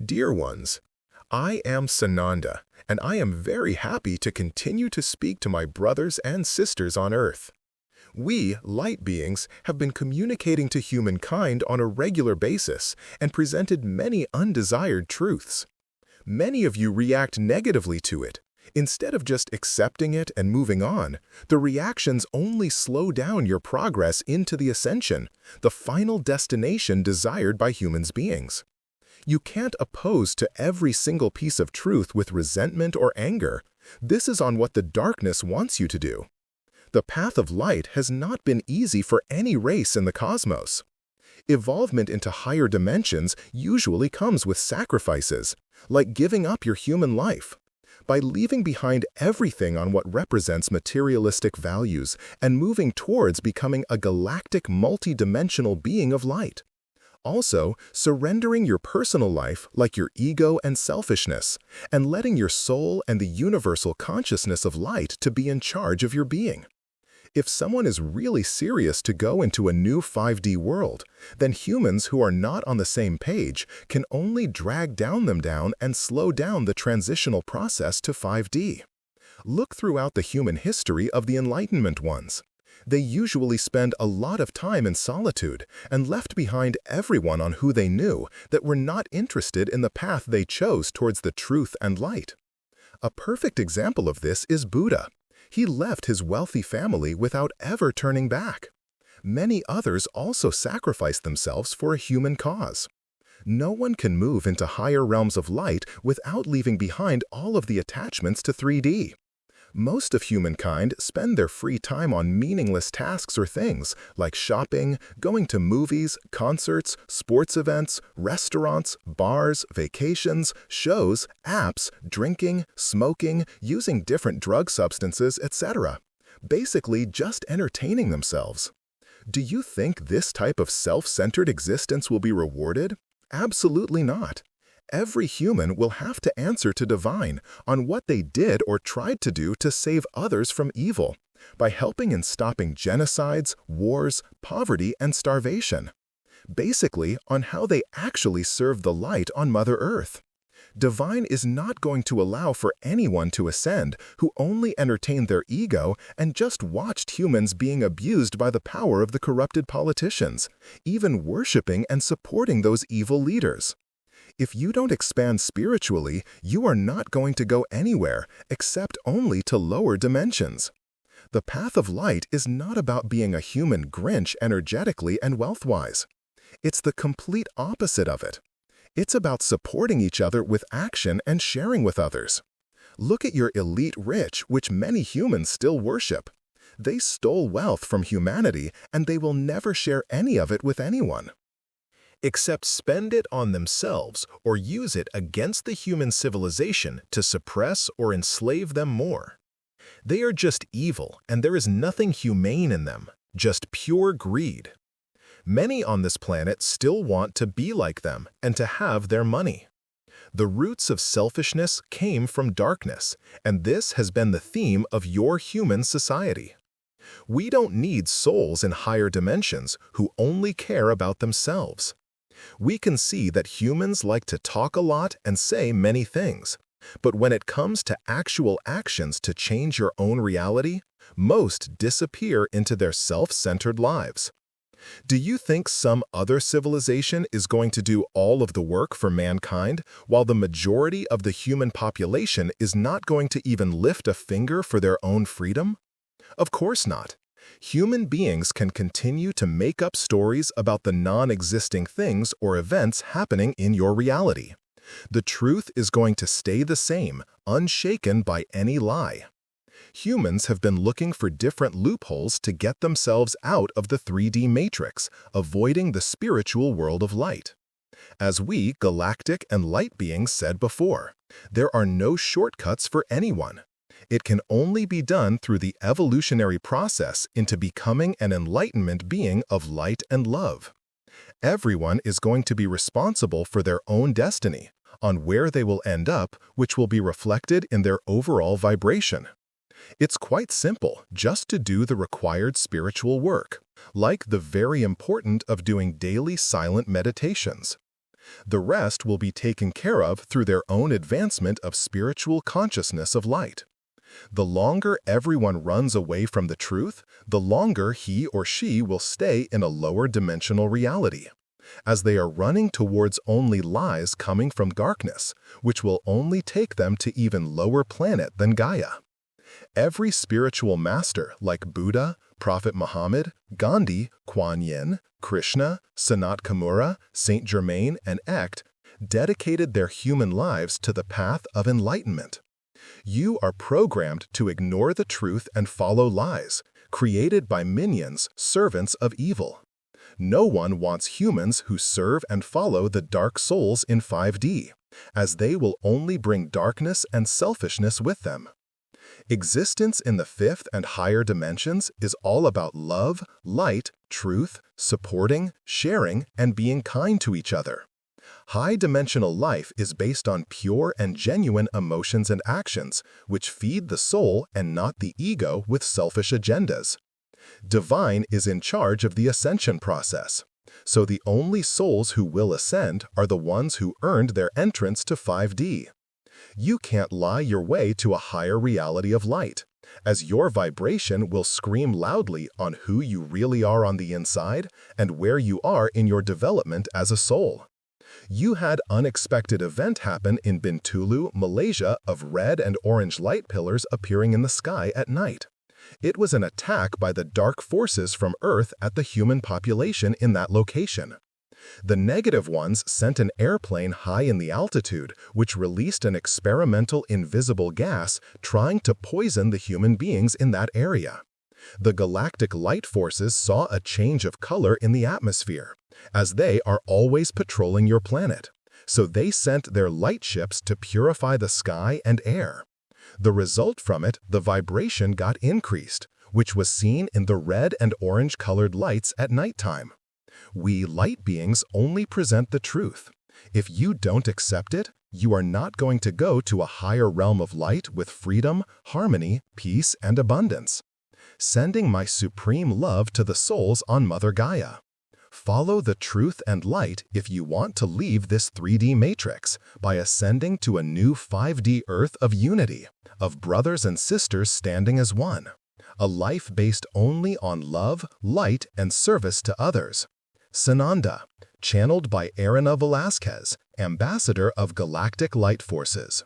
Dear ones, I am Sananda, and I am very happy to continue to speak to my brothers and sisters on Earth. We, light beings, have been communicating to humankind on a regular basis and presented many undesired truths. Many of you react negatively to it. Instead of just accepting it and moving on, the reactions only slow down your progress into the ascension, the final destination desired by human beings. You can't oppose to every single piece of truth with resentment or anger. This is on what the darkness wants you to do. The path of light has not been easy for any race in the cosmos. Evolvement into higher dimensions usually comes with sacrifices, like giving up your human life. By leaving behind everything on what represents materialistic values and moving towards becoming a galactic multi-dimensional being of light. Also, surrendering your personal life, like your ego and selfishness, and letting your soul and the universal consciousness of light to be in charge of your being. If someone is really serious to go into a new 5D world, then humans who are not on the same page can only drag them down and slow down the transitional process to 5D. Look throughout the human history of the Enlightenment ones. They usually spend a lot of time in solitude and left behind everyone on who they knew that were not interested in the path they chose towards the truth and light. A perfect example of this is Buddha. He left his wealthy family without ever turning back. Many others also sacrificed themselves for a human cause. No one can move into higher realms of light without leaving behind all of the attachments to 3D. Most of humankind spend their free time on meaningless tasks or things like shopping, going to movies, concerts, sports events, restaurants, bars, vacations, shows, apps, drinking, smoking, using different drug substances, etc. Basically just entertaining themselves. Do you think this type of self-centered existence will be rewarded? Absolutely not. Every human will have to answer to Divine on what they did or tried to do to save others from evil, by helping in stopping genocides, wars, poverty, and starvation. Basically, on how they actually served the light on Mother Earth. Divine is not going to allow for anyone to ascend who only entertained their ego and just watched humans being abused by the power of the corrupted politicians, even worshiping and supporting those evil leaders. If you don't expand spiritually, you are not going to go anywhere except only to lower dimensions. The path of light is not about being a human Grinch energetically and wealth-wise. It's the complete opposite of it. It's about supporting each other with action and sharing with others. Look at your elite rich, which many humans still worship. They stole wealth from humanity, and they will never share any of it with anyone, except spend it on themselves or use it against the human civilization to suppress or enslave them more. They are just evil, and there is nothing humane in them, just pure greed. Many on this planet still want to be like them and to have their money. The roots of selfishness came from darkness, and this has been the theme of your human society. We don't need souls in higher dimensions who only care about themselves. We can see that humans like to talk a lot and say many things, but when it comes to actual actions to change your own reality, most disappear into their self-centered lives. Do you think some other civilization is going to do all of the work for mankind, while the majority of the human population is not going to even lift a finger for their own freedom? Of course not. Human beings can continue to make up stories about the non-existing things or events happening in your reality. The truth is going to stay the same, unshaken by any lie. Humans have been looking for different loopholes to get themselves out of the 3D matrix, avoiding the spiritual world of light. As we, galactic and light beings, said before, there are no shortcuts for anyone. It can only be done through the evolutionary process into becoming an enlightenment being of light and love. Everyone is going to be responsible for their own destiny, on where they will end up, which will be reflected in their overall vibration. It's quite simple just to do the required spiritual work, like the very important of doing daily silent meditations. The rest will be taken care of through their own advancement of spiritual consciousness of light. The longer everyone runs away from the truth, the longer he or she will stay in a lower dimensional reality, as they are running towards only lies coming from darkness, which will only take them to even lower planet than Gaia. Every spiritual master like Buddha, Prophet Muhammad, Gandhi, Kuan Yin, Krishna, Sanat Kumara, Saint Germain, and Echt dedicated their human lives to the path of enlightenment. You are programmed to ignore the truth and follow lies, created by minions, servants of evil. No one wants humans who serve and follow the dark souls in 5D, as they will only bring darkness and selfishness with them. Existence in the fifth and higher dimensions is all about love, light, truth, supporting, sharing, and being kind to each other. High-dimensional life is based on pure and genuine emotions and actions, which feed the soul and not the ego with selfish agendas. Divine is in charge of the ascension process, so the only souls who will ascend are the ones who earned their entrance to 5D. You can't lie your way to a higher reality of light, as your vibration will scream loudly on who you really are on the inside and where you are in your development as a soul. You had unexpected event happen in Bintulu, Malaysia, of red and orange light pillars appearing in the sky at night. It was an attack by the dark forces from Earth at the human population in that location. The negative ones sent an airplane high in the altitude, which released an experimental invisible gas trying to poison the human beings in that area. The galactic light forces saw a change of color in the atmosphere, as they are always patrolling your planet, so they sent their light ships to purify the sky and air. The result from it, the vibration got increased, which was seen in the red and orange colored lights at nighttime. We light beings only present the truth. If you don't accept it, you are not going to go to a higher realm of light with freedom, harmony, peace, and abundance. Sending my supreme love to the souls on Mother Gaia. Follow the truth and light if you want to leave this 3D matrix by ascending to a new 5D Earth of unity, of brothers and sisters standing as one. A life based only on love, light, and service to others. Sananda, channeled by Erena Velazquez, Ambassador of Galactic Light Forces.